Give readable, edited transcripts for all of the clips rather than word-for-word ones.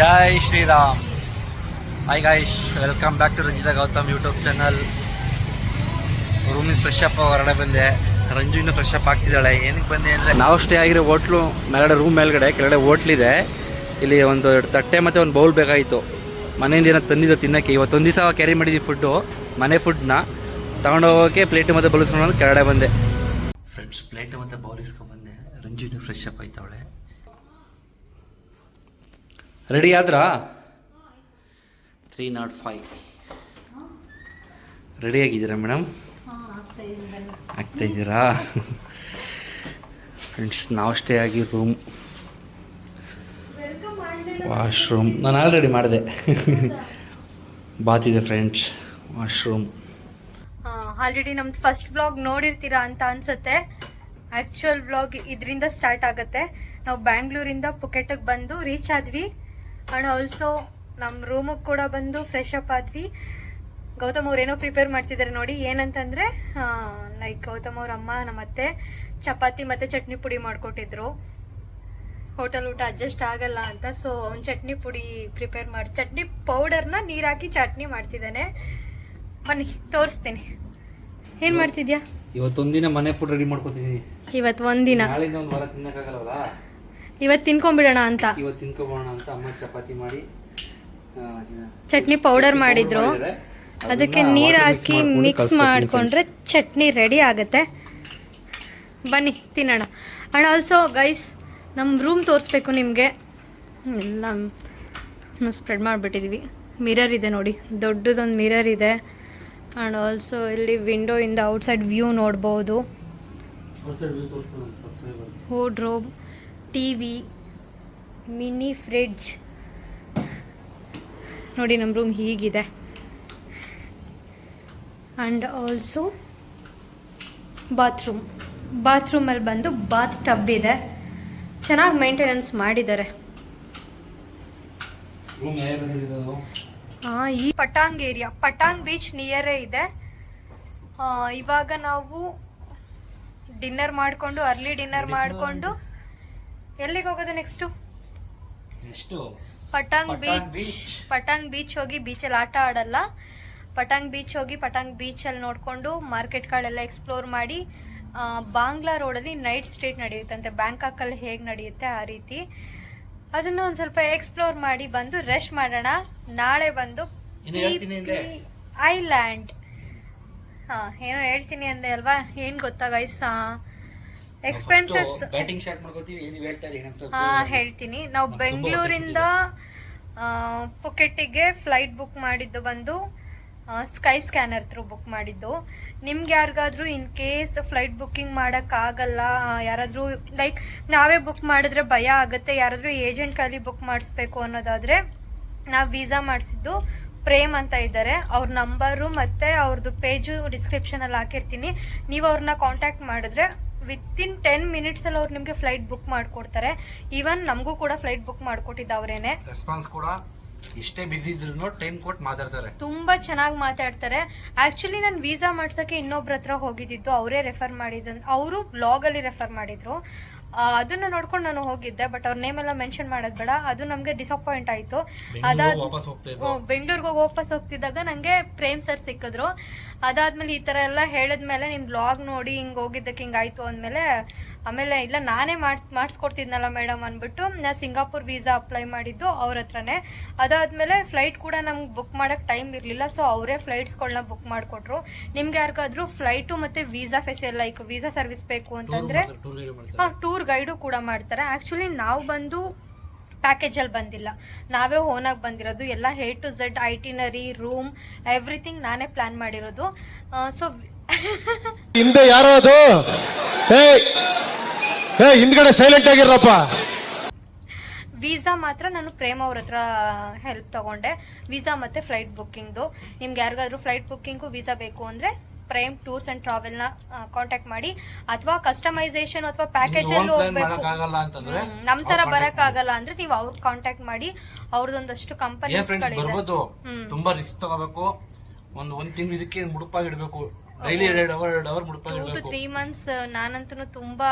Jai Shriram. Hi guys, welcome back to Ranjitha Gautam YouTube channel. ರೂಮಿಗೆ fresh up ಹೊರಗಡೆ ಬಂದೆ. ರಂಜು ಇನ್ನೂ ಫ್ರೆಶ್ ಅಪ್ ಆಗ್ತಿದ್ದಾಳೆ. ಏನಕ್ಕೆ ಬಂದೆ ಅಂದರೆ ನಾವು ಸ್ಟೇ ಆಗಿರೋ ಹೋಟ್ಲು ಮೇಲ್ಗಡೆ, ರೂಮ್ ಮೇಲ್ಗಡೆ ಕೆಳಗಡೆ ಹೋಟ್ಲಿದೆ. ಇಲ್ಲಿ ಒಂದು ತಟ್ಟೆ ಮತ್ತು ಒಂದು ಬೌಲ್ ಬೇಕಾಗಿತ್ತು. ಮನೆಯಿಂದ ಏನೋ ತಂದಿದ್ದು ತಿನ್ನೋಕ್ಕೆ. ಇವತ್ತೊಂದು ದಿವಸ ಕ್ಯಾರಿ ಮಾಡಿದ್ದೀವಿ ಫುಡ್ಡು, ಮನೆ ಫುಡ್ನ ತೊಗೊಂಡೋಗೋಕ್ಕೆ ಪ್ಲೇಟು ಮತ್ತು ಬೌಲ್ ಇಸ್ಕೊಂಡು ಕೆಳಗಡೆ ಬಂದೆ. ಫ್ರೆಂಡ್ಸ್, ಪ್ಲೇಟು ಮತ್ತು ಬೌಲ್ ಇಸ್ಕೊಂಡ್ಬಂದೆ. ರಂಜು ಇನ್ನೂ ಫ್ರೆಶ್ ಅಪ್ ಆಯ್ತವಳೆ. ರೆಡಿ ಆದ್ರಾ? 305 ರೆಡಿ ಆಗಿದ್ದೀರಾ ಮೇಡಮ್? ಆಗ್ತಾಯಿದ್ದೀರಾ? ಫ್ರೆಂಡ್ಸ್, ನಾವು ಸ್ಟೇ ಆಗಿ ರೂಮ್, ವಾಶ್ರೂಮ್ ನಾನು ಆಲ್ರೆಡಿ ಮಾಡಿದೆ. ಬಾತ್ ಇದೆ ಫ್ರೆಂಡ್ಸ್, ವಾಶ್ರೂಮ್. ಆಲ್ರೆಡಿ ನಮ್ದು ಫಸ್ಟ್ ಬ್ಲಾಗ್ ನೋಡಿರ್ತೀರಾ ಅಂತ ಅನ್ಸುತ್ತೆ. ಆ್ಯಕ್ಚುಯಲ್ ಬ್ಲಾಗ್ ಇದರಿಂದ ಸ್ಟಾರ್ಟ್ ಆಗುತ್ತೆ. ನಾವು ಬ್ಯಾಂಗ್ಳೂರಿಂದ ಪುಕೆಟಿಗೆ ಬಂದು ರೀಚ್ ಆದ್ವಿ. ಆ್ಯಂಡ್ ಆಲ್ಸೋ ನಮ್ಮ ರೂಮಿಗೆ ಕೂಡ ಬಂದು ಫ್ರೆಶ್ ಅಪ್ ಆದ್ವಿ. ಗೌತಮ್ ಅವ್ರು ಏನೋ ಪ್ರಿಪೇರ್ ಮಾಡ್ತಿದ್ದಾರೆ ನೋಡಿ. ಏನಂತಂದರೆ ಲೈಕ್ ಗೌತಮ್ ಅವ್ರ ಅಮ್ಮ ನಮ್ಮ ಅತ್ತೆ ಚಪಾತಿ ಮತ್ತು ಚಟ್ನಿ ಪುಡಿ ಮಾಡಿಕೊಟ್ಟಿದ್ರು. ಹೋಟೆಲ್ ಊಟ ಅಡ್ಜಸ್ಟ್ ಆಗಲ್ಲ ಅಂತ, ಸೊ ಅವ್ನು ಚಟ್ನಿ ಪುಡಿ ಪ್ರಿಪೇರ್ ಮಾಡಿ, ಚಟ್ನಿ ಪೌಡರ್ನ ನೀರು ಹಾಕಿ ಚಟ್ನಿ ಮಾಡ್ತಿದ್ದಾನೆ. ಬನ್ನಿ ತೋರಿಸ್ತೀನಿ. ಏನು ಮಾಡ್ತಿದ್ಯಾ? ಇವತ್ತೊಂದಿನ ಮನೆ ಫುಡ್ ರೆಡಿ ಮಾಡ್ಕೊತಿದ್ದೀನಿ. ಇವತ್ತು ಒಂದಿನ, ನಾಳಿಂದ ಒಂದು ವಾರ ತಿನ್ನಕ್ಕಾಗಲ್ವಲ್ಲ, ಇವತ್ತು ತಿನ್ಕೊಂಡ್ಬಿಡೋಣ ಅಂತ. ಇವತ್ತು ತಿನ್ಕೊಬೋಣ ಅಂತ ಅಮ್ಮ ಚಪಾತಿ ಮಾಡಿ ಚಟ್ನಿ ಪೌಡರ್ ಮಾಡಿದ್ರು. ಅದಕ್ಕೆ ನೀರು ಹಾಕಿ ಮಿಕ್ಸ್ ಮಾಡಿಕೊಂಡ್ರೆ ಚಟ್ನಿ ರೆಡಿ ಆಗುತ್ತೆ. ಬನ್ನಿ ತಿನ್ನೋಣ. ಆ್ಯಂಡ್ ಆಲ್ಸೋ ಗೈಸ್, ನಮ್ಮ ರೂಮ್ ತೋರಿಸ್ಬೇಕು ನಿಮಗೆ. ಎಲ್ಲ ಸ್ಪ್ರೆಡ್ ಮಾಡಿಬಿಟ್ಟಿದ್ವಿ. ಮಿರರ್ ಇದೆ ನೋಡಿ, ದೊಡ್ಡದೊಂದು ಮಿರರ್ ಇದೆ. ಆ್ಯಂಡ್ ಆಲ್ಸೋ ಇಲ್ಲಿ ವಿಂಡೋಯಿಂದ ಔಟ್ಸೈಡ್ ವ್ಯೂ ನೋಡ್ಬೋದು. ವಾರ್ಡ್ರೋಬ್, ಟಿವಿ, ಮಿನಿ ಫ್ರಿಡ್ಜ್ ನೋಡಿ. ನಮ್ಮ ರೂಮ್ ಹೀಗಿದೆ. ಆ್ಯಂಡ್ ಆಲ್ಸೋ ಬಾತ್ರೂಮಲ್ಲಿ ಬಂದು ಬಾತ್ ಟಬ್ ಇದೆ. ಚೆನ್ನಾಗಿ ಮೇಂಟೆನೆನ್ಸ್ ಮಾಡಿದ್ದಾರೆ. ಈ ಪಟಾಂಗ್ ಏರಿಯಾ, ಪಟಾಂಗ್ ಬೀಚ್ ನಿಯರೇ ಇದೆ. ಇವಾಗ ನಾವು ಡಿನ್ನರ್ ಮಾಡಿಕೊಂಡು, ಅರ್ಲಿ ಡಿನ್ನರ್ ಮಾಡಿಕೊಂಡು ಎಲ್ಲಿಗೆ ಹೋಗೋದು ನೆಕ್ಸ್ಟು? ಪಟಾಂಗ್ ಬೀಚ್ ಹೋಗಿ ಬೀಚಲ್ಲಿ ಆಟ ಆಡಲ್ಲ. ಪಟಾಂಗ್ ಬೀಚ್ ಹೋಗಿ ಪಟಾಂಗ್ ಬೀಚಲ್ಲಿ ನೋಡಿಕೊಂಡು ಮಾರ್ಕೆಟ್ಗಳೆಲ್ಲ ಎಕ್ಸ್ಪ್ಲೋರ್ ಮಾಡಿ, ಬಾಂಗ್ಲಾ ರೋಡಲ್ಲಿ ನೈಟ್ ಸ್ಟ್ರೀಟ್ ನಡೆಯುತ್ತಂತೆ, ಬ್ಯಾಂಕಾಕಲ್ಲಿ ಹೇಗೆ ನಡೆಯುತ್ತೆ ಆ ರೀತಿ. ಅದನ್ನು ಒಂದು ಸ್ವಲ್ಪ ಎಕ್ಸ್ಪ್ಲೋರ್ ಮಾಡಿ ಬಂದು ರೆಸ್ಟ್ ಮಾಡೋಣ. ನಾಳೆ ಬಂದು ಐಲ್ಯಾಂಡ್. ಏನೋ ಹೇಳ್ತೀನಿ ಅಂದೆ ಅಲ್ವಾ? ಏನು ಗೊತ್ತಾ ಗೈಸ್, ಎಕ್ಸ್ಪೆನ್ಸಸ್ ಹೇಳ್ತೀನಿ. ನಾವು ಬೆಂಗಳೂರಿಂದ ಪುಕೆಟಿಗೆ ಫ್ಲೈಟ್ ಬುಕ್ ಮಾಡಿದ್ದು ಬಂದು ಸ್ಕೈ ಸ್ಕ್ಯಾನರ್ ಥ್ರೂ ಬುಕ್ ಮಾಡಿದ್ದು. ನಿಮ್ಗೆ ಯಾರಿಗಾದ್ರೂ ಇನ್ ಕೇಸ್ ಫ್ಲೈಟ್ ಬುಕ್ಕಿಂಗ್ ಮಾಡೋಕ್ಕಾಗಲ್ಲ, ಯಾರಾದರೂ ಲೈಕ್ ನಾವೇ ಬುಕ್ ಮಾಡಿದ್ರೆ ಭಯ ಆಗುತ್ತೆ, ಯಾರಾದರೂ ಏಜೆಂಟ್ ಕೈಲಿ ಬುಕ್ ಮಾಡಿಸ್ಬೇಕು ಅನ್ನೋದಾದರೆ, ನಾವು ವೀಸಾ ಮಾಡಿಸಿದ್ದು ಪ್ರೇಮ್ ಅಂತ ಇದ್ದಾರೆ. ಅವ್ರ ನಂಬರು ಮತ್ತು ಅವ್ರದ್ದು ಪೇಜು ಡಿಸ್ಕ್ರಿಪ್ಷನಲ್ಲಿ ಹಾಕಿರ್ತೀನಿ. ನೀವು ಅವ್ರನ್ನ ಕಾಂಟ್ಯಾಕ್ಟ್ ಮಾಡಿದ್ರೆ ವಿತಿನ್ 10 ಮಿನಿಟ್ಸಲ್ಲಿ ಅವ್ರು ನಿಮಗೆ ಫ್ಲೈಟ್ ಬುಕ್ ಮಾಡಿಕೊಡ್ತಾರೆ. ಈವನ್ ನಮಗೂ ಕೂಡ ಫ್ಲೈಟ್ ಬುಕ್ ಮಾಡಿಕೊಟ್ಟಿದ್ದು ಅವರೇನೆ. ರೆಸ್ಪಾನ್ಸ್ ಕೂಡ ಇಷ್ಟೇ ಬಿಸಿ ಇದ್ರು ಟೈಮ್ ಕೊಟ್ಟು ಮಾತಾಡ್ತಾರೆ, ತುಂಬಾ ಚೆನ್ನಾಗಿ ಮಾತಾಡ್ತಾರೆ. ಆಕ್ಚುಲಿ ನಾನು ವೀಸಾ ಮಾಡ್ಸಕ್ಕೆ ಇನ್ನೊಬ್ರ ಹತ್ರ ಹೋಗಿದ್ದು, ಅವರೇ ರೆಫರ್ ಮಾಡಿದ್ದು. ಅವರು ಬ್ಲಾಗಲ್ಲಿ ರೆಫರ್ ಮಾಡಿದ್ರು. ಅದನ್ನ ನೋಡ್ಕೊಂಡು ನಾನು ಹೋಗಿದ್ದೆ, ಬಟ್ ಅವ್ರ ನೇಮ್ ಎಲ್ಲ ಮೆನ್ಷನ್ ಮಾಡೋದು ಬೇಡ, ಅದು ನಮಗೆ ಡಿಸಪಾಯಿಂಟ್ ಆಯಿತು. ಬೆಂಗಳೂರಿಗೆ ಹೋಗಿ ವಾಪಸ್ ಹೋಗ್ತಿದ್ದಾಗ ನನಗೆ ಪ್ರೇಮ್ ಸರ್ ಸಿಕ್ಕಿದ್ರು. ಅದಾದ್ಮೇಲೆ ಈ ಥರ ಎಲ್ಲ ಹೇಳಿದ್ಮೇಲೆ ನಿಮ್ಮ ಬ್ಲಾಗ್ ನೋಡಿ ಹಿಂಗೆ ಹೋಗಿದ್ದಕ್ಕೆ ಹಿಂಗಾಯ್ತು ಅಂದಮೇಲೆ, ಆಮೇಲೆ ಇಲ್ಲ ನಾನೇ ಮಾಡಿಸ್ಕೊಡ್ತಿದ್ನಲ್ಲ ಮೇಡಮ್ ಅಂದ್ಬಿಟ್ಟು ನಾನು ಸಿಂಗಾಪುರ್ ವೀಸಾ ಅಪ್ಲೈ ಮಾಡಿದ್ದು ಅವ್ರ ಹತ್ರನೇ. ಅದಾದಮೇಲೆ ಫ್ಲೈಟ್ ಕೂಡ ನಮ್ಗೆ ಬುಕ್ ಮಾಡೋಕ್ಕೆ ಟೈಮ್ ಇರಲಿಲ್ಲ, ಸೊ ಅವರೇ ಫ್ಲೈಟ್ಸ್ಗಳನ್ನ ಬುಕ್ ಮಾಡಿಕೊಟ್ರು. ನಿಮ್ಗೆ ಯಾರಿಗಾದ್ರೂ ಫ್ಲೈಟು ಮತ್ತು ವೀಸಾ ಲೈಕ್ ವೀಸಾ ಸರ್ವಿಸ್ ಬೇಕು ಅಂತಂದರೆ ಟೂರ್ ಗೈಡು ಕೂಡ ಮಾಡ್ತಾರೆ. ಆ್ಯಕ್ಚುಲಿ ನಾವು ಬಂದು ಪ್ಯಾಕೇಜಲ್ಲಿ ಬಂದಿಲ್ಲ, ನಾವೇ ಓನಾಗಿ ಬಂದಿರೋದು. ಎಲ್ಲ A to Z itinerary, room, everything ನಾನೇ ಪ್ಲ್ಯಾನ್ ಮಾಡಿರೋದು. ಸೊ ಹಿಂದೆ ಯಾರೋ ಅದು ಹಿಂದ್ಗಡೆ ಸೈಲೆಂಟ್ ಆಗಿರಪ್ಪ. ವೀಸಾ ಮಾತ್ರ ನಾನು ಪ್ರೇಮ್ ಅವ್ರ ಹತ್ರ ಹೆಲ್ಪ್ ತಗೊಂಡೆ, ವೀಸಾ ಮತ್ತು ಫ್ಲೈಟ್ ಬುಕ್ಕಿಂಗ್ದು. ನಿಮ್ಗೆ ಯಾರಿಗಾದ್ರೂ ಫ್ಲೈಟ್ ಬುಕ್ಕಿಂಗು ವೀಸಾ ಬೇಕು ಅಂದರೆ ಪ್ರೇಮ್ ಟೂರ್ಸ್ ಆ್ಯಂಡ್ ಟ್ರಾವೆಲ್ನ ಕಾಂಟ್ಯಾಕ್ಟ್ ಮಾಡಿ. ಅಥವಾ ಕಸ್ಟಮೈಸೇಷನ್ ಅಥವಾ ಪ್ಯಾಕೇಜಲ್ಲೂ ಹೋಗ್ಬೇಕು, ನಮ್ಮ ಥರ ಬರೋಕ್ಕಾಗಲ್ಲ ಅಂದರೆ ನೀವು ಅವ್ರಿಗೆ ಕಾಂಟ್ಯಾಕ್ಟ್ ಮಾಡಿ. ಅವ್ರದ್ದೊಂದಷ್ಟು ಕಂಪನಿ ತುಂಬಾ ರಿಸ್ಕ್ ತಗೋಬೇಕು. ಒಂದು ತಿಂಗಳು ಇದಕ್ಕೆ ಮುಡುಪಾಗಿ ಇಡಬೇಕು. ಡೈಲಿ 2 ಅವರ್ 2 to 3 months ನಾನಂತೂ ತುಂಬ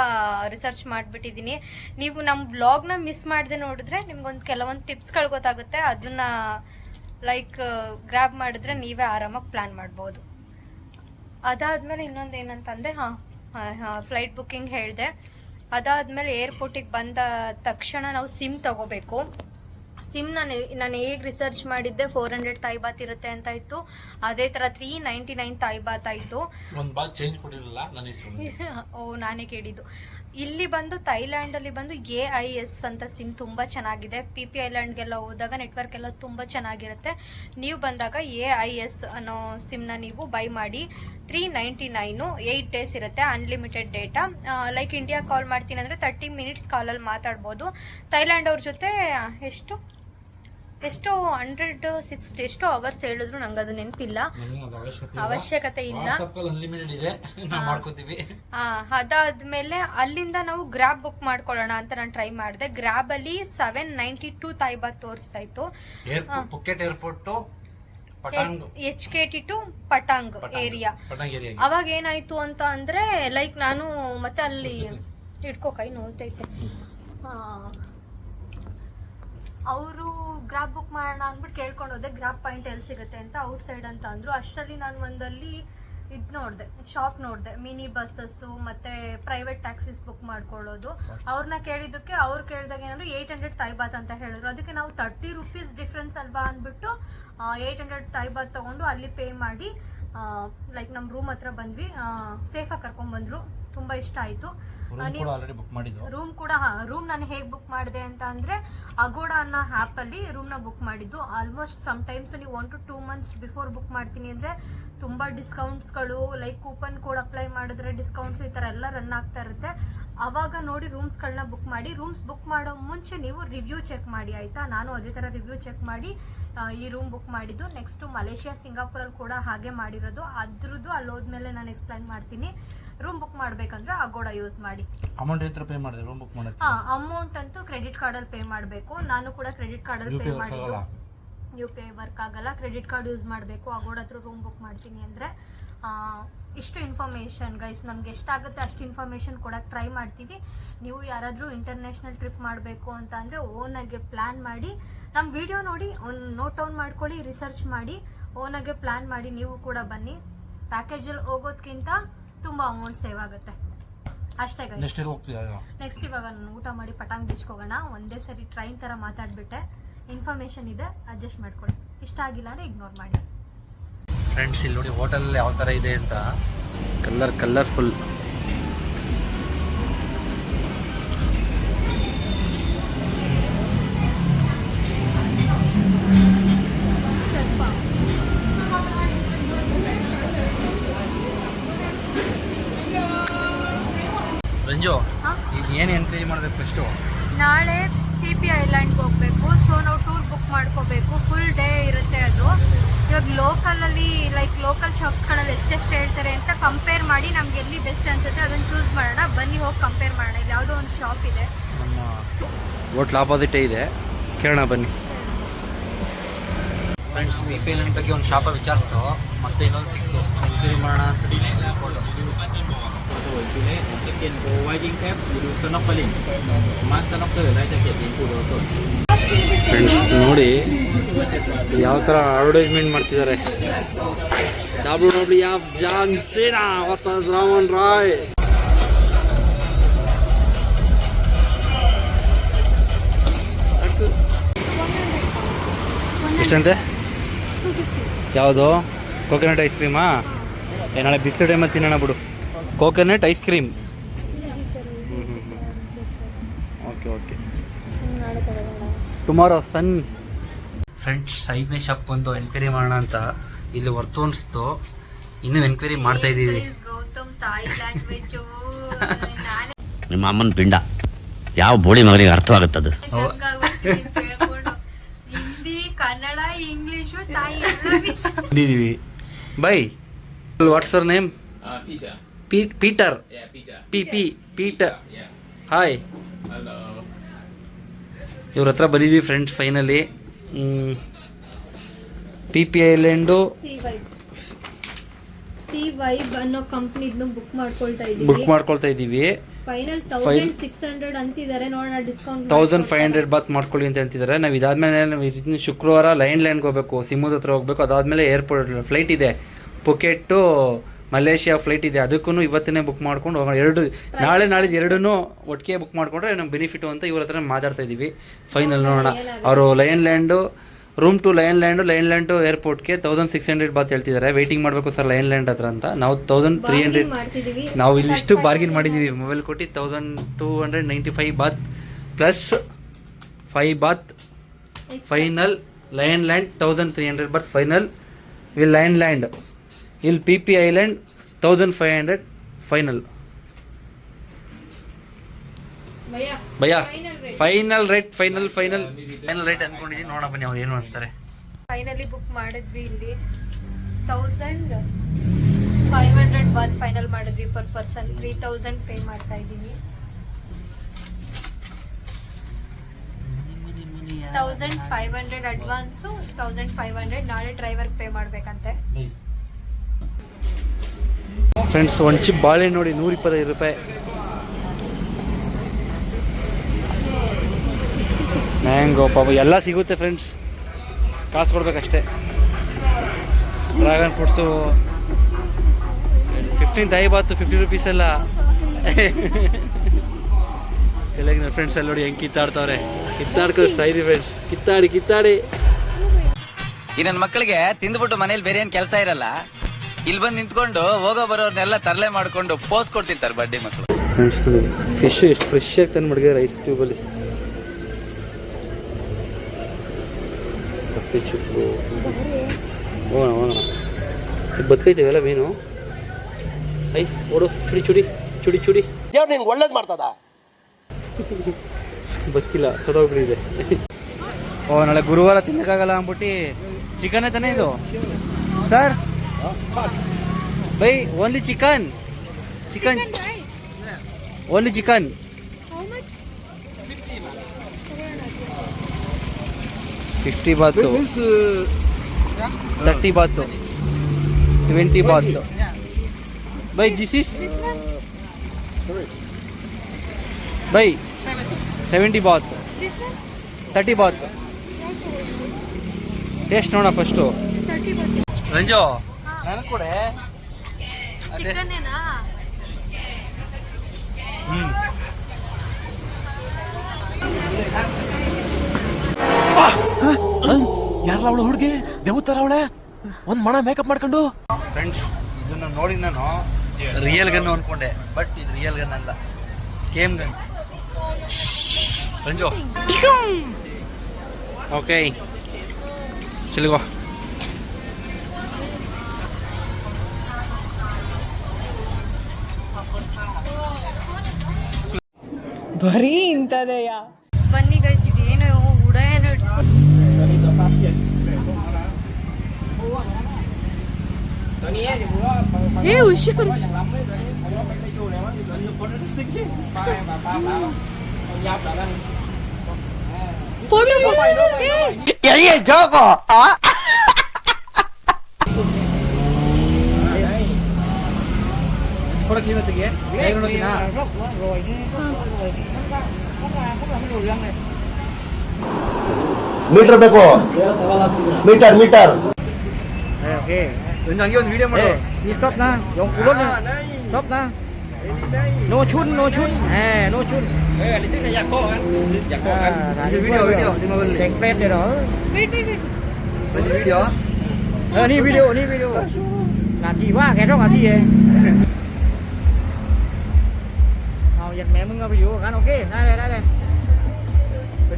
ರಿಸರ್ಚ್ ಮಾಡಿಬಿಟ್ಟಿದ್ದೀನಿ. ನೀವು ನಮ್ಮ ಬ್ಲಾಗ್ನ ಮಿಸ್ ಮಾಡದೆ ನೋಡಿದ್ರೆ ನಿಮ್ಗೊಂದು ಕೆಲವೊಂದು ಟಿಪ್ಸ್ಗಳು ಗೊತ್ತಾಗುತ್ತೆ. ಅದನ್ನ ಲೈಕ್ ಗ್ರ್ಯಾಬ್ ಮಾಡಿದ್ರೆ ನೀವೇ ಆರಾಮಾಗಿ ಪ್ಲ್ಯಾನ್ ಮಾಡ್ಬೋದು. ಅದಾದಮೇಲೆ ಇನ್ನೊಂದು ಏನಂತಂದರೆ ಫ್ಲೈಟ್ ಬುಕ್ಕಿಂಗ್ ಹೇಳಿದೆ. ಅದಾದಮೇಲೆ ಏರ್ಪೋರ್ಟಿಗೆ ಬಂದ ತಕ್ಷಣ ನಾವು ಸಿಮ್ ತಗೋಬೇಕು. ಸಿಮ್ ನಾನು ಹೇಗೆ ರಿಸರ್ಚ್ ಮಾಡಿದ್ದೆ 400 ಥಾಯ್ ಬಾತ್ ಇರುತ್ತೆ ಅಂತ ಇತ್ತು. ಅದೇ ಥರ 399 ಥಾಯ್ ಬಾತ್ ಆಯಿತು. ಒಂದು ಬಾತ್ ಚೇಂಜ್ ಕೊಟ್ಟಿರಲಿಲ್ಲ ನಾನು ಓ ನಾನೇ ಕೇಳಿದ್ದು. ಇಲ್ಲಿ ಬಂದು ಥೈಲ್ಯಾಂಡಲ್ಲಿ ಬಂದು AIS ಅಂತ ಸಿಮ್ ತುಂಬ ಚೆನ್ನಾಗಿದೆ. PP ಐಲ್ಯಾಂಡ್ಗೆಲ್ಲ ಹೋದಾಗ ನೆಟ್ವರ್ಕ್ ಎಲ್ಲ ತುಂಬ ಚೆನ್ನಾಗಿರುತ್ತೆ. ನೀವು ಬಂದಾಗ AIS ಅನ್ನೋ ಸಿಮ್ನ ನೀವು ಬೈ ಮಾಡಿ. 399 8 days ಇರುತ್ತೆ, ಅನ್ಲಿಮಿಟೆಡ್ ಡೇಟಾ. ಲೈಕ್ ಇಂಡಿಯಾ ಕಾಲ್ ಮಾಡ್ತೀನಿ ಅಂದರೆ 30 minutes ಕಾಲಲ್ಲಿ ಮಾತಾಡ್ಬೋದು. ಥೈಲ್ಯಾಂಡ್ ಅವ್ರ ಜೊತೆ ಎಷ್ಟು 160 ಎಷ್ಟು ಅವರ್ಸ್ ಹೇಳಿದ್ರು ನಂಗೆ ಅದು ನೆನಪಿಲ್ಲ, ಅವಶ್ಯಕತೆ ಇಲ್ಲ. ಅದಾದ್ಮೇಲೆ ಅಲ್ಲಿಂದ ನಾವು ಗ್ರಾಬ್ ಬುಕ್ ಮಾಡ್ಕೊಳ್ಳೋಣ ಅಂತ ನಾನು ಟ್ರೈ ಮಾಡಿದೆ. ಗ್ರಾಬ್ ಅಲ್ಲಿ 792 ಥಾಯ್ ಬಾತ್ ತೋರಿಸ್ತಾ ಇತ್ತು. ಪುಕೆಟ್ ಏರ್ಪೋರ್ಟ್ HKT ಟು ಪಟಾಂಗ್ ಏರಿಯಾ. ಅವಾಗ ಏನಾಯ್ತು ಅಂತ ಅಂದ್ರೆ ಲೈಕ್ ನಾನು ಮತ್ತೆ ಅಲ್ಲಿ ಇಟ್ಕೋ ಕೈ ನೋಯ್ತೈತೆ. ಅವರು ಗ್ರಾಬ್ ಬುಕ್ ಮಾಡೋಣ ಅಂದ್ಬಿಟ್ಟು ಕೇಳ್ಕೊಂಡು ಹೋದೆ ಗ್ರಾಬ್ ಪಾಯಿಂಟ್ ಎಲ್ಲಿ ಸಿಗುತ್ತೆ ಅಂತ. ಔಟ್ ಸೈಡ್ ಅಂತ ಅಂದ್ರು. ಅಷ್ಟರಲ್ಲಿ ನಾನು ಒಂದಲ್ಲಿ ಇದು ನೋಡಿದೆ, ಶಾಪ್ ನೋಡಿದೆ, ಮಿನಿ ಬಸ್ಸಸ್ಸು ಮತ್ತು ಪ್ರೈವೇಟ್ ಟ್ಯಾಕ್ಸೀಸ್ ಬುಕ್ ಮಾಡ್ಕೊಳ್ಳೋದು. ಅವ್ರನ್ನ ಕೇಳಿದ್ದಕ್ಕೆ ಅವ್ರು ಕೇಳಿದಾಗ ಏನಾದ್ರು 800 ಥಾಯ್ ಬಾತ್ ಅಂತ ಹೇಳಿದ್ರು. ಅದಕ್ಕೆ ನಾವು 30 rupees ಡಿಫ್ರೆನ್ಸ್ ಅಲ್ವಾ ಅಂದ್ಬಿಟ್ಟು 800 ಥಾಯ್ ಬಾತ್ ತೊಗೊಂಡು ಅಲ್ಲಿ ಪೇ ಮಾಡಿ ಲೈಕ್ ನಮ್ಮ ರೂಮ್ ಹತ್ರ ಬಂದ್ವಿ. ಸೇಫಾಗಿ ಕರ್ಕೊಂಡ್ಬಂದ್ರು. ತುಂಬ ಇಷ್ಟ ಆಯಿತು. ರೂಮ್ ಕೂಡ ರೂಮ್ ನಾನು ಹೇಗೆ ಬುಕ್ ಮಾಡಿದೆ ಅಂತ ಅಂದರೆ ಅಗೋಡಾ ಅನ್ನೋ ಆ್ಯಪಲ್ಲಿ ರೂಮ್ನ ಬುಕ್ ಮಾಡಿದ್ದು. ಆಲ್ಮೋಸ್ಟ್ ಸಮ್ಟೈಮ್ಸ್ ನೀವು 1 to 2 months ಬಿಫೋರ್ ಬುಕ್ ಮಾಡ್ತೀನಿ ಅಂದರೆ ತುಂಬ ಡಿಸ್ಕೌಂಟ್ಸ್ಗಳು ಲೈಕ್ ಕೂಪನ್ ಕೋಡ್ ಅಪ್ಲೈ ಮಾಡಿದ್ರೆ ಡಿಸ್ಕೌಂಟ್ಸ್ ಈ ಥರ ಎಲ್ಲ ರನ್ ಆಗ್ತಾ ಇರುತ್ತೆ. ಆವಾಗ ನೋಡಿ ರೂಮ್ಸ್ಗಳನ್ನ ಬುಕ್ ಮಾಡಿ. ರೂಮ್ಸ್ ಬುಕ್ ಮಾಡೋ ಮುಂಚೆ ನೀವು ರಿವ್ಯೂ ಚೆಕ್ ಮಾಡಿ ಆಯಿತಾ. ನಾನು ಅದೇ ಥರ ರಿವ್ಯೂ ಚೆಕ್ ಮಾಡಿ ಈ ರೂಮ್ ಬುಕ್ ಮಾಡಿದ್ದು. ನೆಕ್ಸ್ಟು ಮಲೇಷಿಯಾ ಸಿಂಗಾಪುರಲ್ಲಿ ಕೂಡ ಹಾಗೆ ಮಾಡಿರೋದು. ಅದ್ರದ್ದು ಅಲ್ಲಿ ಹೋದ್ಮೇಲೆ ನಾನು ಎಕ್ಸ್ಪ್ಲೈನ್ ಮಾಡ್ತೀನಿ. ರೂಮ್ ಬುಕ್ ಮಾಡಬೇಕಂದ್ರೆ ಅಗೋಡಾ ಯೂಸ್ ಮಾಡಿ. ಅಮೌಂಟ್ ಎಷ್ಟು ಪೇ ಮಾಡಿದೆ ರೂಮ್ ಬುಕ್ ಮಾಡೋಕ್ಕೆ? ಅಮೌಂಟ್ ಅಂತೂ ಕ್ರೆಡಿಟ್ ಕಾರ್ಡಲ್ಲಿ ಪೇ ಮಾಡಬೇಕು. ನಾನು ಕೂಡ ಕ್ರೆಡಿಟ್ ಕಾರ್ಡಲ್ಲಿ ಪೇ ಮಾಡಿದ್ದು. UPI ವರ್ಕ್ ಆಗಲ್ಲ, ಕ್ರೆಡಿಟ್ ಕಾರ್ಡ್ ಯೂಸ್ ಮಾಡಬೇಕು ಅಗೋಡಾ ಹತ್ರ ರೂಮ್ ಬುಕ್ ಮಾಡ್ತೀನಿ ಅಂದರೆ. ಇಷ್ಟು ಇನ್ಫಾರ್ಮೇಷನ್ ಗೈಸ್, ನಮ್ಗೆ ಎಷ್ಟಾಗುತ್ತೆ ಅಷ್ಟು ಇನ್ಫಾರ್ಮೇಷನ್ ಕೊಡೋಕ್ಕೆ ಟ್ರೈ ಮಾಡ್ತೀವಿ. ನೀವು ಯಾರಾದರೂ ಇಂಟರ್ನ್ಯಾಷನಲ್ ಟ್ರಿಪ್ ಮಾಡಬೇಕು ಅಂತ ಅಂದರೆ ಓನಾಗೆ ಪ್ಲ್ಯಾನ್ ಮಾಡಿ ನಮ್ಮ ವಿಡಿಯೋ ನೋಡಿ ಒಂದು ನೋಟ್ ಡೌನ್ ಮಾಡ್ಕೊಳ್ಳಿ, ರಿಸರ್ಚ್ ಮಾಡಿ ಓನಾಗೆ ಪ್ಲ್ಯಾನ್ ಮಾಡಿ ನೀವು ಕೂಡ ಬನ್ನಿ. ಪ್ಯಾಕೇಜಲ್ಲಿ ಹೋಗೋದಕ್ಕಿಂತ ತುಂಬ ಅಮೌಂಟ್ ಸೇವ್ ಆಗುತ್ತೆ ಅಷ್ಟೇ ಗೈಸ್. ನೆಕ್ಸ್ಟ್ ಇವಾಗ ನಾನು ಊಟ ಮಾಡಿ ಪಟಾಂಗ್ ಬೀಚ್ಗೆ ಹೋಗೋಣ. ಒಂದೇ ಸರಿ ಟ್ರೈನ್ ಥರ ಮಾತಾಡ್ಬಿಟ್ಟೆ. ಇನ್ಫಾರ್ಮೇಷನ್ ಇದೆ, ಅಡ್ಜಸ್ಟ್ ಮಾಡ್ಕೊಳ್ಳಿ. ಇಷ್ಟ ಆಗಿಲ್ಲ ಅಂದರೆ ಇಗ್ನೋರ್ ಮಾಡಿ. ಫ್ರೆಂಡ್ಸ್ ಇಲ್ಲಿ ನೋಡಿ ಹೋಟೆಲ್ ಯಾವ ಥರ ಇದೆ ಅಂತ. ಕಲರ್ಫುಲ್. ರಂಜು, ಈಗ ಏನು ಎನ್ಕ್ವೈರಿ ಮಾಡಬೇಕು ಫಸ್ಟು? ನಾಳೆ PP ಐಲ್ಯಾಂಡ್ಗೆ ಹೋಗಬೇಕು. ಸೊ ನಾವು ಟೂರ್ ಬುಕ್ ಮಾಡ್ಕೋಬೇಕು. ಫುಲ್ ಡೇ ಇರುತ್ತೆ ಅದು. ಇವಾಗ ಲೋಕಲಲ್ಲಿ ಲೈಕ್ ಲೋಕಲ್ ಶಾಪ್ಸ್ಗಳಲ್ಲಿ ಎಷ್ಟೆಷ್ಟು ಹೇಳ್ತಾರೆ ಅಂತ ಕಂಪೇರ್ ಮಾಡಿ ನಮ್ಗೆ ಎಲ್ಲಿ ಬೆಸ್ಟ್ ಅನ್ಸುತ್ತೆ ಅದನ್ನು ಚೂಸ್ ಮಾಡೋಣ. ಬನ್ನಿ ಹೋಗಿ ಕಂಪೇರ್ ಮಾಡೋಣ. ಇಲ್ಲಿ ಯಾವುದೋ ಒಂದು ಶಾಪ್ ಇದೆ, ನಮ್ಮ ಹೋಟ್ಲ್ ಆಪೋಸಿಟೇ ಇದೆ, ಕೇಳೋಣ ಬನ್ನಿ. ಫ್ರೆಂಡ್ಸ್ PP ಐಲ್ಯಾಂಡ್ ಬಗ್ಗೆ ಒಂದು ಶಾಪ ವಿಚಾರಿಸ್ತು, ಮತ್ತೆ ಇನ್ನೊಂದು ಸಿಕ್ತು, ಎನ್ಕ್ವೈರಿ ಮಾಡೋಣ ಅಂತ. ಫ್ರೆಂಡ್ಸ್ ನೋಡಿ ಯಾವ ಥರ ಅಡ್ವರ್ಟೈಸ್ಮೆಂಟ್ ಮಾಡ್ತಿದ್ದಾರೆ. WWE John Cena versus Roman Roy. ಎಷ್ಟಂತೆ? ಯಾವುದು? ಕೋಕೋನಟ್ ಐಸ್ ಕ್ರೀಮಾ? ನಾಳೆ ಬಿಸಿಲು ಟೈಮಲ್ಲಿ ತಿನ್ನೋಣ ಬಿಡು. Coconut ice cream. Okay tomorrow sun. Friends 5ನೇ ಶಾಪ್ ಬಂದು ಎನ್ಕ್ವೈರಿ ಮಾಡೋಣ ಅಂತ ಇಲ್ಲಿ ವರ್ತು ಅನಿಸ್ತು. ಇನ್ನೂ ಎನ್ಕ್ವೈರಿ ಮಾಡ್ತಾ ಇದ್ದೀವಿ. ಗೌತಮ್ ತಾಯಿ ಲ್ಯಾಂಗ್ವೇಜು ನಿಮ್ಮ ಅಮ್ಮನ ಪಿಂಡ ಯಾವ ಬೋಳಿ ಮಗನಿಗೆ ಅರ್ಥವಾಗುತ್ತದು. ಹಿಂದಿ, ಕನ್ನಡ, ಇಂಗ್ಲಿಷು ತಾಯಿ ಇದ್ದೀವಿ. ಬೈ what's your name? Peter. Peter. Hi. ಇವ್ರ ಹತ್ರ ಬಂದಿದ್ವಿ friends finally. PP island sea vibe ಅನ್ನೋ ಕಂಪ್ನಿದ್ನು ಬುಕ್ ಮಾಡ್ಕೊಳ್ತಾ ಇದೀವಿ. ಫೈನಲ್ 1600 ಅಂತಿದ್ದಾರೆ, ನೋಡೋಣ ಡಿಸ್ಕೌಂಟ್ 1500 ಬಾತ್ ಮಾಡ್ಕೊಳ್ಳಿ ಅಂತ ಹೇಳ್ತಿದ್ದಾರೆ. ನಾವು ಇದಾದ್ಮೇಲೆ ಶುಕ್ರವಾರ ಲ್ಯಾಂಡ್ಗೆ ಹೋಗ್ಬೇಕು, ಸಿಮ್ಮುದ್ ಹತ್ರ ಹೋಗ್ಬೇಕು. ಅದಾದ್ಮೇಲೆ ಏರ್ಪೋರ್ಟ್ ಫ್ಲೈಟ್ ಇದೆ, ಪುಕೆಟ್ಟು ಮಲೇಷಿಯಾ ಫ್ಲೈಟ್ ಇದೆ. ಅದಕ್ಕೂ ಇವತ್ತೇ ಬುಕ್ ಮಾಡ್ಕೊಂಡು ಹೋಗೋಣ. ನಾಳೆ ನಾಳಿದ್ದು ಎರಡೂ ಒಟ್ಟಿಗೆ ಬುಕ್ ಮಾಡ್ಕೊಂಡ್ರೆ ನಮ್ಗೆ ಬೆನಿಫಿಟು ಅಂತ ಇವ್ರ ಹತ್ರ ಮಾತಾಡ್ತಾ ಇದ್ದೀವಿ. ಫೈನಲ್ ನೋಡೋಣ. ಅವರು lion land room to lion land to ಏರ್ಪೋರ್ಟ್ಗೆ 1600 ಬಾತ್ ಹೇಳ್ತಿದ್ದಾರೆ. ವೆಯ್ಟಿಂಗ್ ಮಾಡಬೇಕು ಸರ್ ಲಯನ್ ಲ್ಯಾಂಡ್ ಹತ್ರ ಅಂತ. ನಾವು 1300 ನಾವು ಇಲ್ಲಿಷ್ಟು ಬಾರ್ಗಿನ್ ಮಾಡಿದ್ದೀವಿ. ಮೊಬೈಲ್ ಕೊಟ್ಟು 1295 baht plus 5 baht final. Lion land 1300 baht final. Will lion land ಇಲ್ಲಿ PP ಐಲ್ಯಾಂಡ್ 1500 ಫೈನಲ್. ಭಯ್ಯ ಫೈನಲ್ ರೇಟ್ ಅನ್ಕೊಂಡಿದ್ದೀನಿ. ನೋಡೋಣ ಬನ್ನಿ ಅವ್ರು ಏನು ಮಾಡ್ತಾರೆ. ಫೈನಲಿ ಬುಕ್ ಮಾಡಿದ್ವಿ. ಇಲ್ಲಿ 1500 ಬಾತ್ ಫೈನಲ್ ಮಾಡಿದ್ವಿ. ಪರ್ ಪರ್ಸನ್ 3000 ಪೇ ಮಾಡ್ತಾ ಇದ್ದೀವಿ. 1500 ಅಡ್ವಾನ್ಸು, 1500 ನಾಳೆ ಡ್ರೈವರ್ ಪೇ ಮಾಡ್ಬೇಕಂತೆ. ಫ್ರೆಂಡ್ಸ್ ಒಂದು ಚಿಪ್ ಬಾಳೆಹಣ್ಣು ನೋಡಿ 125 ರೂಪಾಯಿ. ಮ್ಯಾಂಗೋ ಪಾಪ ಎಲ್ಲ ಸಿಗುತ್ತೆ ಫ್ರೆಂಡ್ಸ್, ಕಾಸು ಕೊಡ್ಬೇಕಷ್ಟೇ. ಡ್ರ್ಯಾಗನ್ ಫ್ರೂಟ್ಸು 15 ಥಾಯ್ ಬಾತು 50 ರೂಪೀಸ್ ಎಲ್ಲ. ಎಲ್ಲ ಫ್ರೆಂಡ್ಸ್ ಅಲ್ಲಿ ನೋಡಿ ಹೆಂಗೆ ಕಿತ್ತಾಡ್ತವ್ರೆ. ಕಿತ್ತಾಡ್ಕೊಳ್ತಾ ಇದ್ದೀವಿ ಫ್ರೆಂಡ್ಸ್, ಕಿತ್ತಾಡಿ. ಈ ನನ್ನ ಮಕ್ಕಳಿಗೆ ತಿಂದ್ಬಿಟ್ಟು ಮನೇಲಿ ಬೇರೆ ಏನ್ ಕೆಲಸ ಇರಲ್ಲ, ಇಲ್ಲಿ ಬಂದು ನಿಂತ್ಕೊಂಡು ಹೋಗೋ ಬರೋರ್ನೆಲ್ಲ ತರಲೆ ಮಾಡ್ಕೊಂಡು ಪೋಸ್ ಕೊಡ್ತಿರ್ತಾರೆ ಬಡ್ಡಿ ಮಕ್ಕಳು. ಫ್ರೆಂಡ್ಸ್ ಫಿಶ್ ಎಷ್ಟು ಫ್ರೆಶ್ ಆಗಿ ತಂದು ಮಡಗಿದ್ದಾರೆ ಐಸ್ ಟ್ಯೂಬಲ್ಲಿ. ಕಪ್ಪೆ ಚಿಪ್ಪು ಹೋಗೋಣ. ಬದುಕೈತೇವೆಲ್ಲ ಮೀನು. ಐ ಓಡು ಚುಡಿ ದೇವ್ರು ನಿಂಗೆ ಒಳ್ಳೇದು ಮಾಡ್ತದ. ಬದುಕಿಲ್ಲ, ಸದೋಗ್ಬಿಟ್ಟಿದೆ. ನಾಳೆ ಗುರುವಾರ ತಿನ್ನಕ್ಕಾಗಲ್ಲ ಅಂದ್ಬಿಟ್ಟು ಚಿಕನ್ ತಾನೇ ಇದು ಸರ್. ಬೈ only chicken only chicken. 50 baht, 30 baht, 20 baht. ಬೈ ದಿಸ್ ಇಸ್ ಬೈ 70 ಬಾತ್, 30 ಬಾತ್. ಟೇಸ್ಟ್ ನೋಡ ಫಸ್ಟು. ರಂಜು ನನಗೆ ಕೂಡ ಚಿಕನ್ನೇನಾ? ಯಾರಲ್ಲ ಅವಳು ಹುಡುಗಿ ದೇವತರ ಅವಳೆ ಒಂದ್ ಮಣ ಮೇಕಪ್ ಮಾಡ್ಕೊಂಡು. ಫ್ರೆಂಡ್ಸ್ ಇದನ್ನ ನೋಡಿ ನಾನು ರಿಯಲ್ ಗನ್ ಅನ್ಕೊಂಡೆ, ಬಟ್ ಇದು ರಿಯಲ್ ಗನ್ ಅಲ್ಲ, ಕೇಮ್ ಗನ್. ರಂಜು ಓಕೆ ಚಲಿಗೋ. ಬರೀ ಇಂಥದೆಯಾ? ಬನ್ನಿ ಗೈಸ್, ಇದೇನು ಉಡ ಏನೋ ಇಡ್ಸ್ಕೊಂಡು ಹುಷಾರು. ಫೋಟೋ ಜೋಗೋ ಫೋಟೋ ಕ್ಲೀನತ್ತಿಗೆ ಮೀಟರ್ ಬೇಕು, ಮೀಟರ್. ಹಂಗೆ ಒಂದು ವಿಡಿಯೋ ಮಾಡು. Stop na, yung kulot na. Stop na. No chun. No chun. Video ನಿಮ್ಮ ಬಲ್ಲಿ Break there đó. Wait video. Ni video. Là gì quá, cái đó là gì vậy? Giật mẹ mưng video kan ok. Đây.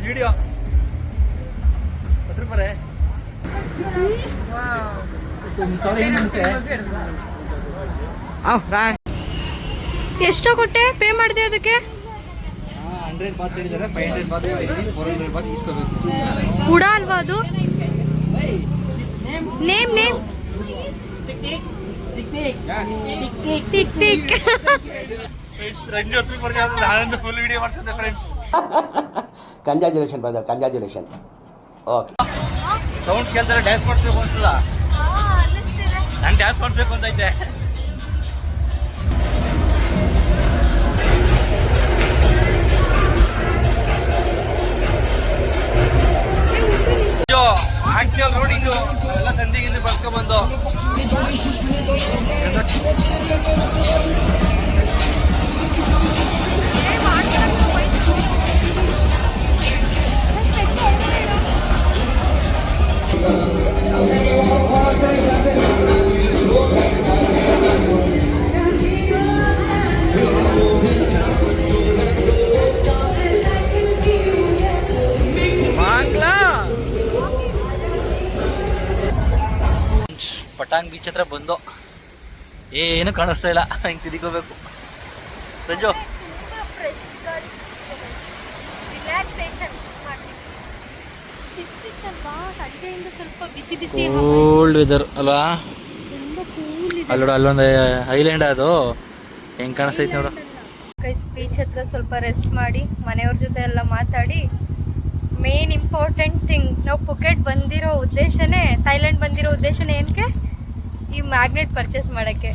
Video ಪತ್ರ ಪರೆ. ಸಾರಿ ಏನಂತೆ. ra. ಎಷ್ಟೋ ಕೊಟ್ಟೆ? Pay ಮಾಡಿದೆ ಅದಕ್ಕೆ? 100 ಬಾತ್ ಹೇಳಿದ್ದಾರೆ, 500 ಬಾತ್ ಹೇಳಿದ್ದೀನಿ, 400 ಬಾತ್ ಇಸ್ಕೋಬೇಕು. ಉಡ ಅಲ್ವಾ ಅದು? ನೇಮ್ ಟಿಕ್ ರಂಜು ಹತ್ರ ಬರ್ಕೊಂಡು ನಾನೊಂದು ಫುಲ್ ವಿಡಿಯೋ ಮಾಡ್ಕೊಂಡೆ ಫ್ರೆಂಡ್ಸ್. ಕಂಗ್ರಾಚುಲೇಷನ್. ಓಕೆ ಸೌಂಡ್ ಕೇಳ್ತಾರೆ ಡ್ಯಾನ್ಸ್ ಮಾಡಿಸ್ಬೇಕು ಅನ್ಸಲ್ಲ. ನಾನು ಡ್ಯಾನ್ಸ್ ಮಾಡಿಸ್ಬೇಕು ಅಂತ ಐತೆ. ಆ್ಯಕ್ಚುಯಲ್ ರೋಡಿಂಗು ಎಲ್ಲ ಸಂದಿಗಿಂದ ಬರ್ಕೊಬಂದು ಪಟಾಂಗ್ ಬೀಚ್ ಹತ್ರ ಬಂದು ಏನು ಕಾಣಿಸ್ತಾ ಇಲ್ಲ, ಹಿಂಗೆ ತಿರ್ಕೋಬೇಕು. ಸಂಜು ಫ್ರೆಶ್ ಗಾಳಿ, ರಿಲ್ಯಾಕ್ಸೇಷನ್ ಅಲ್ವಾ, ಸಂಜೆಯಿಂದ ಸ್ವಲ್ಪ ಬಿಸಿ ಬಿಸಿ ಕೋಲ್ಡ್ ವೆದರ್ ಅಲ್ವಾ? ತುಂಬಾ ಕೂಲ್ ಇದೆ. ಅಲ್ಲೋಡ ಅಲ್ಲೊಂದು ಐಲ್ಯಾಂಡ್ ಅದು ಹೆಂಗ್ ಕಾಣಿಸ್ತೈತೆ ನೋಡು. ಗೈಸ್ ಬೀಚ್ ಹತ್ರ ಸ್ವಲ್ಪ ರೆಸ್ಟ್ ಮಾಡಿ ಮನೆಯವ್ರ ಜೊತೆ ಎಲ್ಲ ಮಾತಾಡಿ, ಮೇನ್ ಇಂಪಾರ್ಟೆಂಟ್ ಥಿಂಗ್ ನಾವು ಪುಕೆಟ್ ಬಂದಿರೋ ಉದ್ದೇಶನೇ, ಥೈಲ್ಯಾಂಡ್ ಬಂದಿರೋ ಉದ್ದೇಶನೇ ಏನಕ್ಕೆ, ಈ ಮ್ಯಾಗ್ನೆಟ್ ಪರ್ಚೇಸ್ ಮಾಡೋಕ್ಕೆ.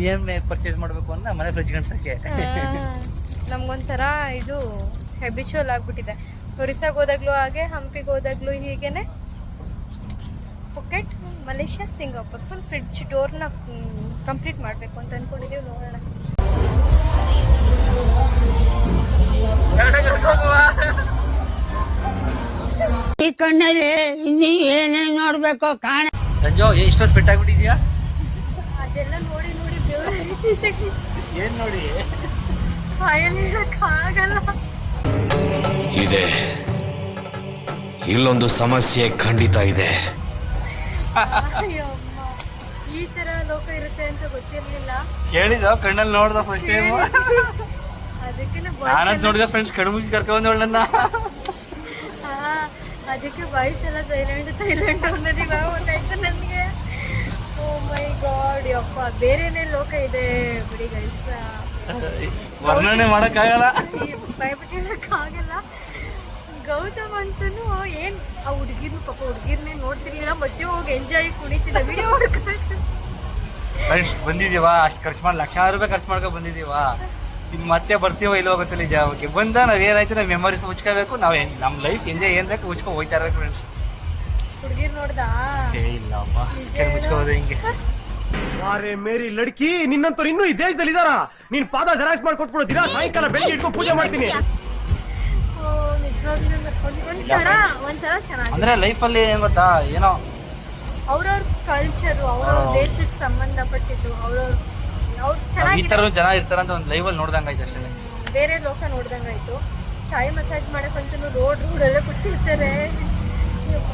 ಏನು ಪರ್ಚೇಸ್ ಮಾಡಬೇಕು ಅಂದ್ರೆ ಮನೆ ಫ್ರಿಜ್ ಗಂಡ್ಸಕ್ಕೆ. ನಮ್ಗೊಂಥರ ಇದು ಹೆಬಿಚುವಲ್ ಆಗ್ಬಿಟ್ಟಿದೆ. ಒರಿಸ್ಸಾಗೆ ಹೋದಾಗ್ಲೂ ಹಾಗೆ, ಹಂಪಿಗೆ ಹೋದಾಗ್ಲೂ ಹೀಗೇನೆ. Phuket, Malaysia, Singapore full fridge ಡೋರ್ನ ಕಂಪ್ಲೀಟ್ ಮಾಡಬೇಕು ಅಂತ ಅಂದ್ಕೊಂಡಿದ್ದೀವಿ. ನೋಡೋಣ. ಈ ಕಣ್ಣಲ್ಲಿ ಇನ್ನೂ ಏನೇನ್ ನೋಡ್ಬೇಕು ಕಾಣ. ಸಂಜು ಇಷ್ಟೊಂದು ಸ್ಪೆಟ್ ಆಗ್ಬಿಟ್ಟಿದ್ಯಾ? ಅದೆಲ್ಲ ನೋಡಿ ನೋಡಿ ಏನ್ ನೋಡಿ ಆಗಲ್ಲ. ಇದೆ, ಇಲ್ಲೊಂದು ಸಮಸ್ಯೆ ಖಂಡಿತ ಇದೆ. ಅಯ್ಯಮ್ಮ, ಈ ತರ ಲೋಕ ಇರುತ್ತೆ ಅಂತ ಗೊತ್ತಿರ್ಲಿಲ್ಲ. ಕೇಳಿದ ಕಣ್ಣಲ್ಲಿ ನೋಡ್ದ ಫಸ್ಟ್ ಟೈಮ್. ಅದಕ್ಕೆ ನಾನಂತ ನೋಡಿದ ಫ್ರೆಂಡ್ಸ್ ಕಣ್ಮುಗಿ ಕರ್ಕೊಂಡ್ ನನ್ನ. ಅದಕ್ಕೆ ಬಾಯ್ಸ್ ಎಲ್ಲ ಥೈಲ್ಯಾಂಡ್ ಅನ್ನೋದು ಇವಾಗ ಗೊತ್ತಾಯ್ತು ನನಗೆ. ಓ ಮೈ ಗಾಡ್, ಯಪ್ಪ, ಬೇರೆನೇ ಲೋಕ ಇದೆ ಬಿಡಿ ಗೈಸ್. ವರ್ಣನೆ ಮಾಡಕ್ಕಾಗಲ್ಲ, ಭಯಪಟ್ಟು ಹೇಳಕ್ಕಾಗಲ್ಲ. ಗೌತಮ್ ಅಂತೂ ಏನ್ ಆ ಹುಡುಗಿರ್ನು ಪಾಪ ಹುಡುಗಿರ್ನೇ ನೋಡ್ತಿರ್ಲಿಲ್ಲ, ಮಧ್ಯೆ ಹೋಗಿ ಎಂಜಾಯ್ ಕುಣಿತಿದ್ದ, ವಿಡಿಯೋ ಹೊಡ್ಕೊಂಡು. ಫ್ರೆಂಡ್ಸ್ ಬಂದಿದೀವಾ, ಅಷ್ಟು ಖರ್ಚು ಮಾಡಿ ಲಕ್ಷಾರು ರೂಪಾಯಿ ಖರ್ಚು ಮಾಡ್ಕೊಂಡು ಬಂದಿದೀವಾ, ಇನ್ನು ಮತ್ತೆ ಬರ್ತೀವೋ ಇಲ್ಲೋ ಗೊತ್ತಿಲ್ಲ. ಜಾವಕ್ಕೆ ಬಂದ ನಾವ್ ಏನಾಯ್ತು, ನಾವು ಮೆಮೊರೀಸ್ ಉಚ್ಕೋಬೇಕು, ನಾವು ನಮ್ಮ ಲೈಫ್ ಎಂಜಾಯ್ ಏನ್ ಬೇಕು ಉಚ್ಕೊ ಹೋಯ್ತಾ ಇರ್ಬೇಕು ಫ್ರೆಂಡ್ಸ್. ಹುಡುಗಿರ್ ನೋಡ್ದಾ? ಇಲ್ಲ ಅಮ್ಮ, ಮುಚ್ಕೋದು ಹಿಂಗೆ. ಅರೆ ಮೇರಿ ಲಡ್ಕಿ, ನಿನ್ನಂತವ್ರು ಇನ್ನೂ ಈ ದೇಶದಲ್ಲಿ ಇದಾರ? ನೀನ್ ಪಾದ ಜೆರಾಕ್ಸ್ ಮಾಡ್ಕೊಟ್ಬಿಡು, ದಿನ ಸಾಯಂಕಾಲ ಬೆಳಿಗ್ಗೆ ಇಟ್ಕೊಂಡು ಪೂಜೆ ಮಾಡ್ತೀನಿ. ಓ ನಿಜವಾಗ್ಲೂ ಒಂಥರ ಚೆನ್ನಾಗಿ. ಅಂದ್ರೆ ಲೈಫಲ್ಲಿ ಏನ್ ಗೊತ್ತಾ, ಏನೋ ಅವ್ರವ್ರ ಕಲ್ಚರು, ಅವ್ರವ್ರ ದೇಶಕ್ಕೆ ಸಂಬಂಧಪಟ್ಟಿದ್ದು, ಅವ್ರವ್ರ ಈ ಚೆನ್ನಾಗಿ ತರ ಜನ ಇರ್ತಾರಂತ ಒಂದು ಲೈವಲ್ಲಿ ನೋಡ್ದಂಗಾಯ್ತು ಅಷ್ಟೇ. ಬೇರೆ ಲೋಕ ನೋಡ್ದಂಗಾಯ್ತು. ಥಾಯ್ ಮಸಾಜ್ ಮಾಡಕ್ಕಂತೂ ರೋಡಲ್ಲೇ ಬಿಟ್ಟಿರ್ತಾರೆ.